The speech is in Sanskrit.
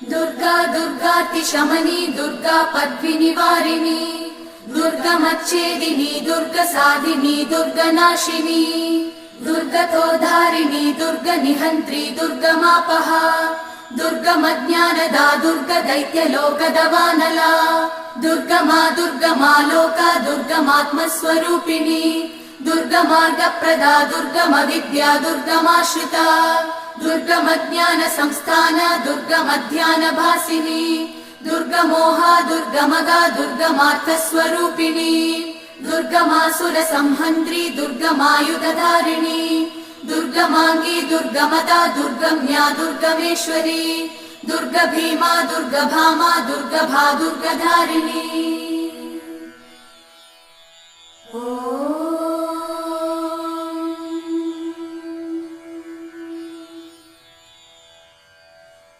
दुर्गा दुर्गातिशमनी दुर्गा पद्विनिवारिणी दुर्गमच्छेदिनी दुर्गसाधिनी दुर्गनाशिनी दुर्गतोद्धारिणी दुर्गनिहन्त्री दुर्गमापहा दुर्गमज्ञानदा दुर्गदैत्यलोकदवानला दुर्गमा दुर्गमालोका दुर्गमात्मस्वरूपिणी दुर्गमार्गप्रदा दुर्गमविद्या दुर्गमाश्रिता दुर्गमज्ञान संस्थान दुर्गमध्यानभासिनी दुर्गमोहा दुर्गमगा दुर्गमार्थस्वरूपिणी दुर्गमासुरसंहन्त्री दुर्गमायुधधारिणी दुर्गमाङ्गी दुर्गमदा दुर्गम्या दुर्गमेश्वरी दुर्गभीमा दुर्गभामा दुर्गभा दुर्गधारिणी।